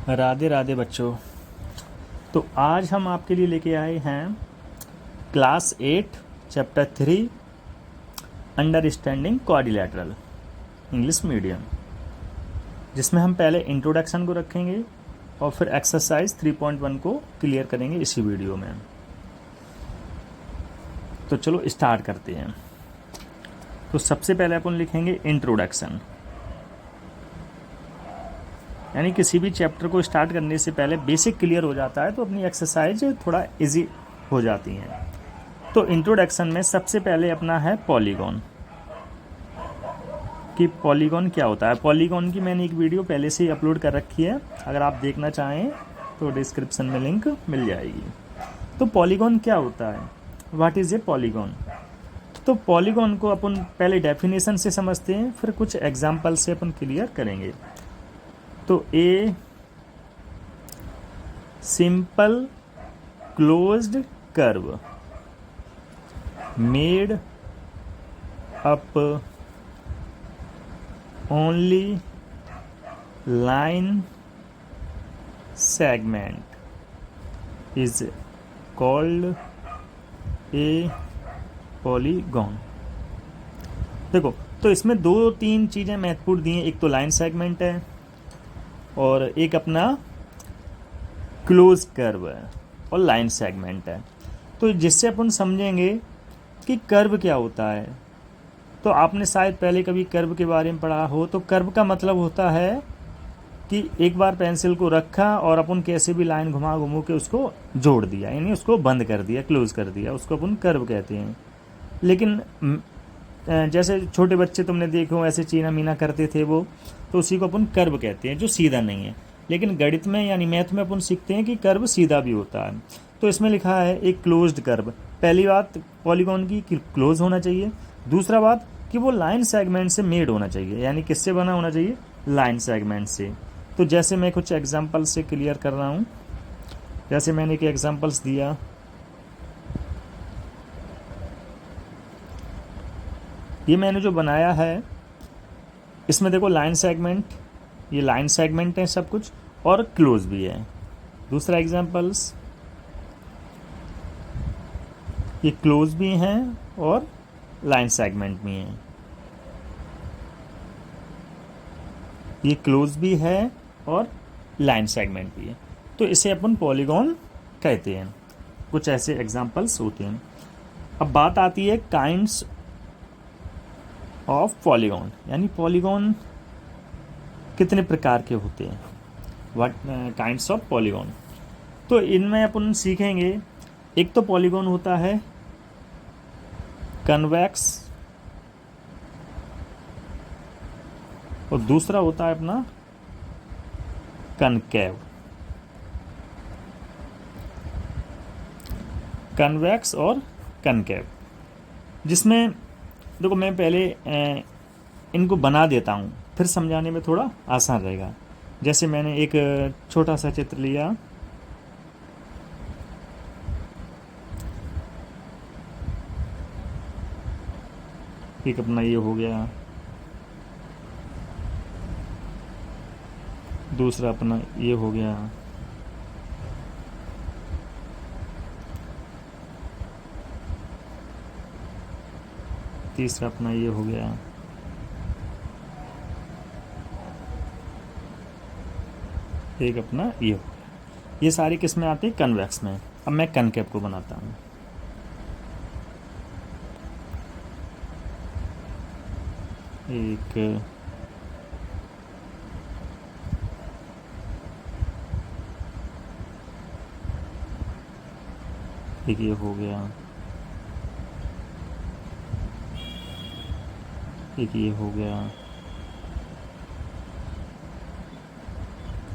राधे राधे बच्चों। तो आज हम आपके लिए लेके आए हैं class 8 chapter 3 understanding quadrilateral English medium, जिसमें हम पहले इंट्रोडक्शन को रखेंगे और फिर एक्सरसाइज 3.1 को क्लियर करेंगे इसी वीडियो में। तो चलो स्टार्ट करते हैं। तो सबसे पहले अपन लिखेंगे इंट्रोडक्शन, यानी किसी भी चैप्टर को स्टार्ट करने से पहले बेसिक क्लियर हो जाता है तो अपनी एक्सरसाइज थोड़ा इजी हो जाती है। तो इंट्रोडक्शन में सबसे पहले अपना है पॉलीगॉन, कि पॉलीगॉन क्या होता है। पॉलीगॉन की मैंने एक वीडियो पहले से ही अपलोड कर रखी है, अगर आप देखना चाहें तो डिस्क्रिप्शन में लिंक मिल जाएगी। तो पॉलीगॉन क्या होता है, व्हाट इज़ ए पॉलीगॉन। तो पॉलीगॉन को अपन पहले डेफिनेशन से समझते हैं, फिर कुछ एग्जाम्पल से अपन क्लियर करेंगे। तो a simple closed curve made up only line segment is called a polygon. देखो, तो इसमें दो तीन चीज़ें महत्वपूर्ण दी हैं, एक तो लाइन सेगमेंट है और एक अपना क्लोज कर्व है और लाइन सेगमेंट है। तो जिससे अपन समझेंगे कि कर्व क्या होता है। तो आपने शायद पहले कभी कर्व के बारे में पढ़ा हो। तो कर्व का मतलब होता है कि एक बार पेंसिल को रखा और अपन कैसे भी लाइन घुमा घुमू के उसको जोड़ दिया, यानी उसको बंद कर दिया, क्लोज कर दिया, उसको अपन कर्व कहते हैं। लेकिन जैसे छोटे बच्चे तुमने देखे हो ऐसे चीना मीना करते थे वो, तो उसी को अपन कर्व कहते हैं, जो सीधा नहीं है। लेकिन गणित में यानी मैथ में अपन सीखते हैं कि कर्व सीधा भी होता है। तो इसमें लिखा है एक क्लोज्ड कर्व। पहली बात पॉलीगॉन की कि क्लोज होना चाहिए। दूसरा बात कि वो लाइन सेगमेंट से मेड होना चाहिए, यानी किससे बना होना चाहिए, लाइन सेगमेंट से। तो जैसे मैं कुछ एग्जाम्पल से क्लियर कर रहा हूँ, जैसे मैंने एक एग्जाम्पल्स दिया, ये मैंने जो बनाया है इसमें देखो लाइन सेगमेंट, ये लाइन सेगमेंट है सब कुछ, और क्लोज भी है। दूसरा एग्जांपल्स, ये क्लोज भी हैं और लाइन सेगमेंट भी हैं, ये क्लोज भी है और लाइन सेगमेंट भी है। तो इसे अपन पॉलीगॉन कहते हैं। कुछ ऐसे एग्जांपल्स होते हैं। अब बात आती है काइंड्स ऑफ पॉलीगॉन, यानी पॉलीगॉन कितने प्रकार के होते हैं, व्हाट काइंड्स ऑफ पॉलीगॉन। तो इनमें अपन सीखेंगे, एक तो पॉलीगॉन होता है कन्वेक्स और दूसरा होता है अपना कनकेव। कन्वेक्स और कनकेव, जिसमें देखो मैं पहले इनको बना देता हूँ, फिर समझाने में थोड़ा आसान रहेगा। जैसे मैंने एक छोटा सा चित्र लिया, एक अपना ये हो गया, दूसरा अपना ये हो गया, तीसरा अपना ये हो गया, एक अपना ये हो गया। ये सारी किस में आती है, कन्वेक्स में। अब मैं कनकेव को बनाता हूँ। एक ये हो गया, एक ये हो गया,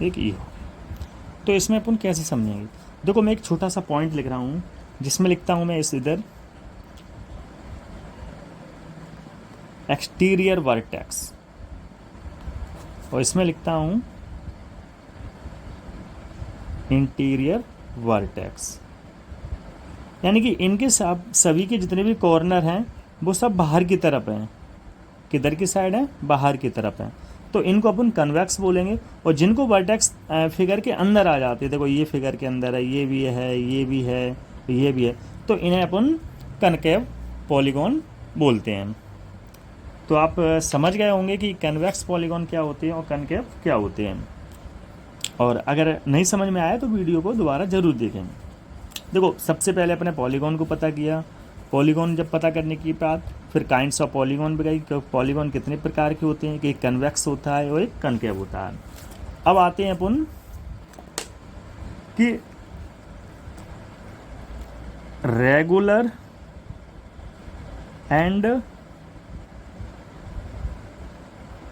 एक ये हो गया। तो इसमें अपन कैसे समझेंगे, देखो मैं एक छोटा सा पॉइंट लिख रहा हूँ, जिसमें लिखता हूँ मैं इस इधर एक्सटीरियर वर्टेक्स, और इसमें लिखता हूँ इंटीरियर वर्टेक्स। यानी कि इनके सभी के जितने भी कॉर्नर हैं वो सब बाहर की तरफ हैं। किधर की साइड है, बाहर की तरफ है। तो इनको अपन कन्वेक्स बोलेंगे। और जिनको वर्टेक्स फिगर के अंदर आ जाते हैं, देखो ये फिगर के अंदर है, ये भी है, ये भी है, ये भी है, तो इन्हें अपन कनकेव पॉलीगॉन बोलते हैं। तो आप समझ गए होंगे कि कन्वेक्स पॉलीगॉन क्या होते हैं और कनकेव क्या होते हैं। और अगर नहीं समझ में आया तो वीडियो को दोबारा ज़रूर देखें। देखो सबसे पहले अपने पॉलीगॉन को पता किया। पॉलीगॉन जब पता करने के बाद फिर काइंड्स ऑफ पॉलीगॉन पे गई कि पॉलीगॉन कितने प्रकार के होते हैं, कि एक कन्वेक्स होता है और एक कनकेव होता है। अब आते हैं अपन कि regular and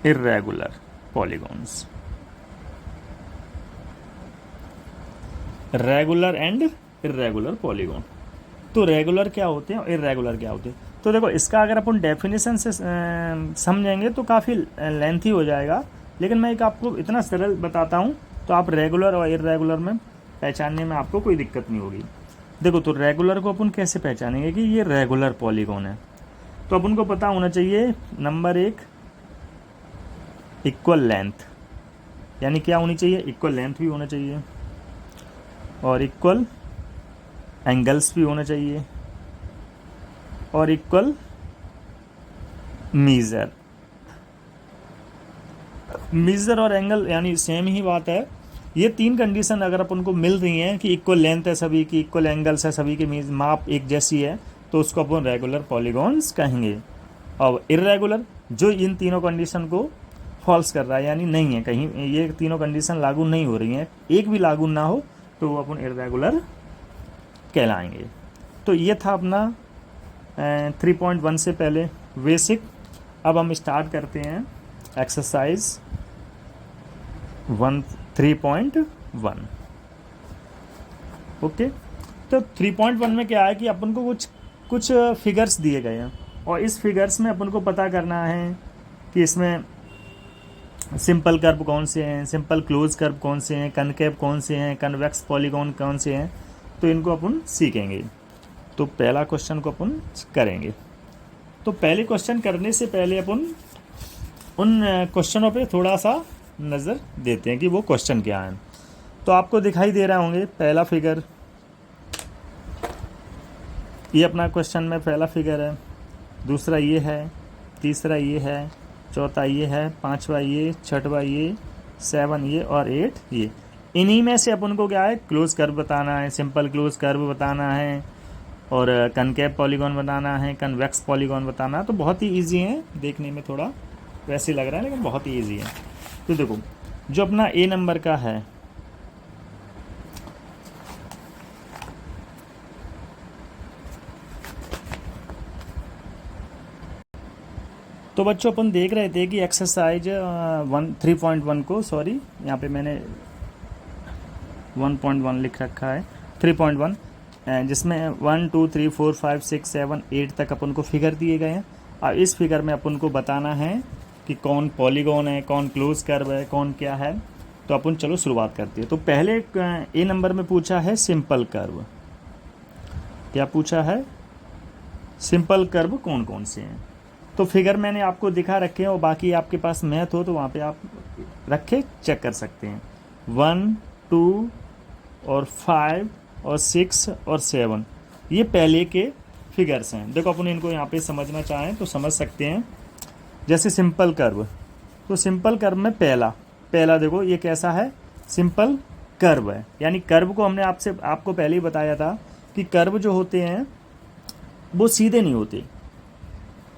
irregular polygons. Regular and irregular polygon. तो रेगुलर क्या होते हैं और इर्रेगुलर क्या होते हैं। तो देखो इसका अगर अपन डेफिनेशन से समझेंगे तो काफ़ी लेंथी हो जाएगा, लेकिन मैं एक आपको इतना सरल बताता हूँ तो आप रेगुलर और इर्रेगुलर में पहचानने में आपको कोई दिक्कत नहीं होगी। देखो तो रेगुलर को अपन कैसे पहचानेंगे कि ये रेगुलर पॉलीगॉन है। तो अपन को पता होना चाहिए नंबर 1 इक्वल लेंथ, यानी क्या होनी चाहिए, इक्वल लेंथ भी होना चाहिए और इक्वल एंगल्स भी होना चाहिए और इक्वल मीज़र और एंगल यानी सेम ही बात है। ये 3 कंडीशन अगर अपन को मिल रही हैं कि इक्वल लेंथ है सभी की, इक्वल एंगल्स है सभी की, माप एक जैसी है, तो उसको अपन रेगुलर पॉलीगॉन्स कहेंगे। और इर्रेगुलर जो इन तीनों कंडीशन को फॉल्स कर रहा है, यानी नहीं है, कहीं ये तीनों कंडीशन लागू नहीं हो रही हैं, एक भी लागू ना हो, तो वो अपन इर्रेगुलर कहलाएंगे। तो ये था अपना 3.1 से पहले बेसिक। अब हम स्टार्ट करते हैं एक्सरसाइज 3.1। ओके, तो 3.1 में क्या है कि अपन को कुछ फिगर्स दिए गए हैं और इस फिगर्स में अपन को पता करना है कि इसमें सिंपल कर्व कौन से हैं, सिंपल क्लोज कर्व कौन से हैं, कनकेव कौन से हैं, कन्वेक्स पॉलीगॉन कौन से हैं, तो इनको अपन सीखेंगे। तो पहला क्वेश्चन को अपन करेंगे। तो पहले क्वेश्चन करने से पहले अपन उन क्वेश्चनों पे थोड़ा सा नज़र देते हैं कि वो क्वेश्चन क्या है। तो आपको दिखाई दे रहा होंगे पहला फिगर, ये अपना क्वेश्चन में पहला फिगर है, दूसरा ये है, तीसरा ये है, चौथा ये है, पांचवा ये, छठवा ये, 7 ये और 8 ये। इन्हीं में से अपन को क्या है, क्लोज कर्व बताना है, सिंपल क्लोज कर्व बताना है और कनकेव पॉलीगॉन बताना है, कन्वेक्स पॉलीगॉन बताना है। तो बहुत ही इजी है, देखने में थोड़ा वैसे लग रहा है लेकिन बहुत ही इजी है। तो देखो जो अपना ए नंबर का है, तो बच्चों अपन देख रहे थे कि एक्सरसाइज 3.1 को, सॉरी यहाँ पे मैंने 1.1 लिख रखा है, 3.1 जिसमें 1 2 3 4 5 6 7 8 तक अपन को फिगर दिए गए हैं। और इस फिगर में अपन को बताना है कि कौन पॉलीगॉन है, कौन क्लोज कर्व है, कौन क्या है। तो अपन चलो शुरुआत करते हैं। तो पहले ए नंबर में पूछा है सिंपल कर्व। क्या पूछा है, सिंपल कर्व कौन कौन से हैं। तो फिगर मैंने आपको दिखा रखे हैं और बाकी आपके पास मैथ हो तो वहाँ पे आप रखे चेक कर सकते हैं। 1 2 और 5 और 6 और 7 ये पहले के फिगर्स हैं। देखो अपन इनको यहाँ पे समझना चाहें तो समझ सकते हैं। जैसे सिंपल कर्व, तो सिंपल कर्व में पहला देखो ये कैसा है, सिंपल कर्व है। यानी कर्व को हमने आपको पहले ही बताया था कि कर्व जो होते हैं वो सीधे नहीं होते,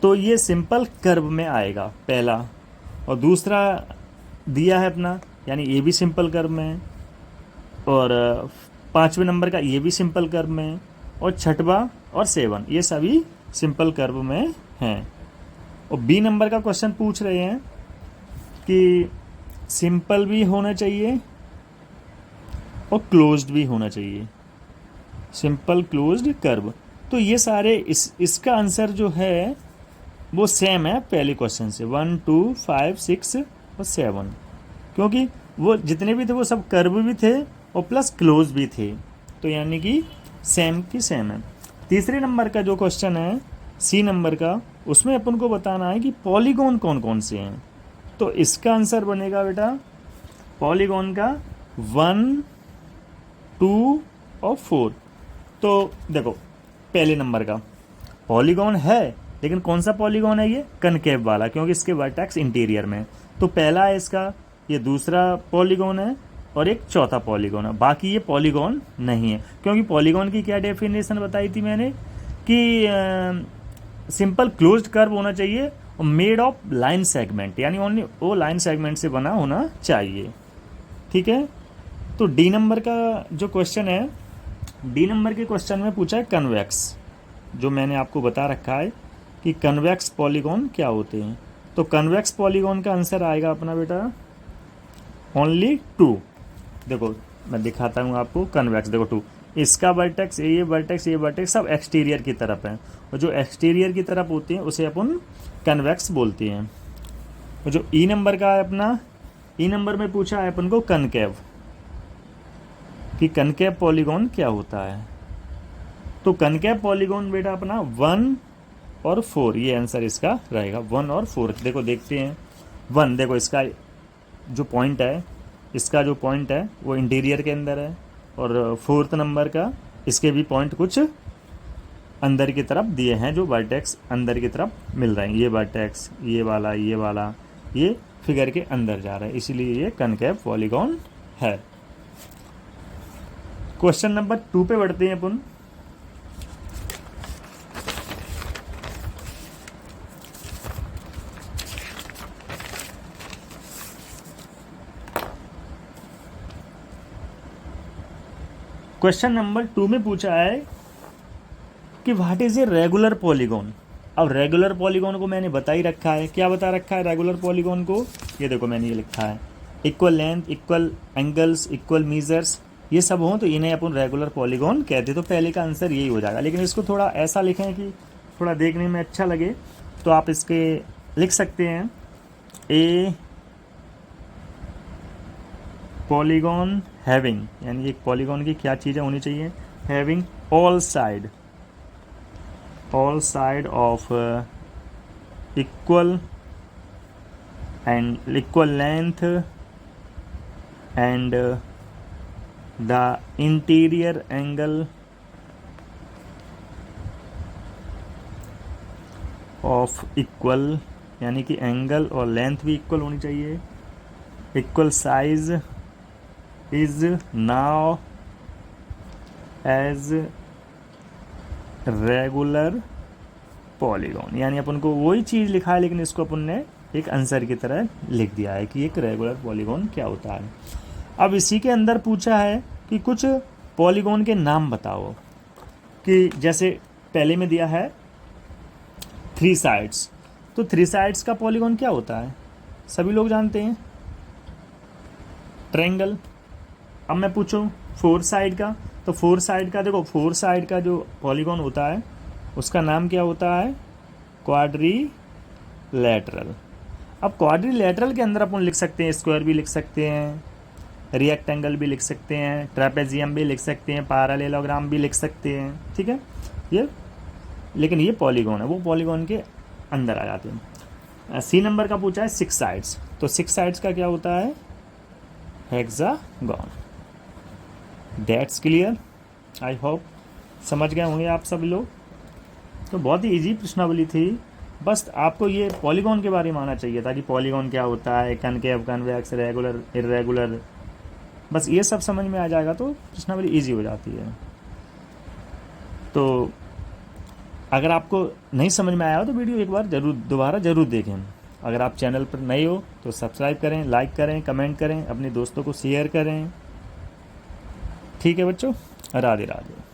तो ये सिंपल कर्व में आएगा पहला। और दूसरा दिया है अपना, यानी ये भी सिंपल कर्व में है, और 5वें नंबर का ये भी सिंपल कर्व में है, और छठवा और 7 ये सभी सिंपल कर्व में हैं। और बी नंबर का क्वेश्चन पूछ रहे हैं कि सिंपल भी होना चाहिए और क्लोज्ड भी होना चाहिए, सिंपल क्लोज्ड कर्व। तो ये सारे इसका आंसर जो है वो सेम है पहले क्वेश्चन से, 1 2 5 6 और 7, क्योंकि वो जितने भी थे वो सब कर्व भी थे और प्लस क्लोज भी थे, तो यानी कि सेम की सेम है। तीसरे नंबर का जो क्वेश्चन है सी नंबर का, उसमें अपन को बताना है कि पॉलीगॉन कौन कौन से हैं। तो इसका आंसर बनेगा बेटा पॉलीगॉन का 1, 2 और 4। तो देखो पहले नंबर का पॉलीगॉन है, लेकिन कौन सा पॉलीगॉन है ये? कनकेव वाला, क्योंकि इसके वर्टेक्स इंटीरियर में। तो पहला है इसका, ये दूसरा पॉलीगॉन है और एक चौथा पॉलीगॉन है। बाकी ये पॉलीगॉन नहीं है, क्योंकि पॉलीगॉन की क्या डेफिनेशन बताई थी मैंने कि सिंपल क्लोज्ड कर्व होना चाहिए और मेड ऑफ लाइन सेगमेंट, यानी ओनली वो लाइन सेगमेंट से बना होना चाहिए। ठीक है, तो डी नंबर का जो क्वेश्चन है, डी नंबर के क्वेश्चन में पूछा है कन्वेक्स, जो मैंने आपको बता रखा है कि कन्वेक्स पॉलीगॉन क्या होते हैं। तो कन्वेक्स पॉलीगॉन का आंसर आएगा अपना बेटा ओनली 2। देखो मैं दिखाता हूँ आपको कन्वेक्स, देखो 2, इसका वर्टेक्स, ये वर्टेक्स सब एक्सटीरियर की तरफ है, और जो एक्सटीरियर की तरफ होती हैं उसे अपन कन्वेक्स बोलते हैं। और जो ई नंबर का है अपना, ई नंबर में पूछा है अपन को कनकेव, कि कनकेव पॉलीगॉन क्या होता है। तो कनकेव पॉलीगॉन बेटा अपना 1 और 4, ये आंसर इसका रहेगा 1 और 4। देखो देखते हैं 1, देखो इसका जो पॉइंट है, इसका जो पॉइंट है वो इंटीरियर के अंदर है, और 4th नंबर का इसके भी पॉइंट कुछ अंदर की तरफ दिए हैं, जो वर्टेक्स अंदर की तरफ मिल रहे हैं। ये वर्टेक्स, ये वाला, ये फिगर के अंदर जा रहा है, इसीलिए ये कनकेव पॉलीगॉन है। क्वेश्चन नंबर 2 पे बढ़ते हैं अपन। क्वेश्चन नंबर 2 में पूछा है कि what is a regular polygon. अब रेगुलर पॉलीगॉन को मैंने बता ही रखा है, क्या बता रखा है रेगुलर पॉलीगॉन को? ये देखो मैंने ये लिखा है, equal length, equal angles, equal measures, ये सब हों तो इन्हें अपन रेगुलर पॉलीगॉन कहते। तो पहले का आंसर यही हो जाएगा, लेकिन इसको थोड़ा ऐसा लिखें कि थोड़ा देखने में अच्छा लगे, तो आप इसके लिख सकते हैं ए पॉलीगॉन हैविंग, यानी एक पॉलीगॉन की क्या चीज़ें होनी चाहिए? Having all side of equal and equal length and the interior angle of equal, यानी कि एंगल और लेंथ भी इक्वल होनी चाहिए। इक्वल साइज is now as regular polygon, यानी अपन को वही चीज़ लिखा है, लेकिन इसको अपन ने एक आंसर की तरह लिख दिया है कि एक रेगुलर पॉलीगॉन क्या होता है। अब इसी के अंदर पूछा है कि कुछ पॉलीगॉन के नाम बताओ, कि जैसे पहले में दिया है 3 साइड्स, तो 3 साइड्स का पॉलीगॉन क्या होता है? सभी लोग जानते हैं, ट्रायंगल। अब मैं पूछूं 4 साइड का, तो 4 साइड का, देखो 4 साइड का जो पॉलीगॉन होता है उसका नाम क्या होता है? क्वाड्रिलैटरल। अब क्वाड्रिलैटरल के अंदर अपन लिख सकते हैं, स्क्वायर भी लिख सकते हैं, रेक्टेंगल भी लिख सकते हैं, ट्रेपेजियम भी लिख सकते हैं, पैरेललोग्राम भी लिख सकते हैं, ठीक है ये। लेकिन ये पॉलीगॉन है, वो पॉलीगॉन के अंदर आ जाते हैं। सी नंबर का पूछा है 6 साइड्स, तो 6 साइड्स का क्या होता है? Hexagon. That's clear, I hope समझ गए होंगे आप सभी लोग। तो बहुत ही इजी प्रश्नावली थी, बस आपको ये पॉलीगॉन के बारे में आना चाहिए था कि पॉलीगॉन क्या होता है, कनकेव, कन्वेक्स, रेगुलर, इर्रेगुलर, बस ये सब समझ में आ जाएगा तो प्रश्नावली इजी हो जाती है। तो अगर आपको नहीं समझ में आया हो तो वीडियो एक बार दोबारा ज़रूर देखें। अगर आप चैनल पर नए हो तो सब्सक्राइब करें, लाइक करें, कमेंट करें, अपने दोस्तों को शेयर करें। ठीक है बच्चों, राधे राधे।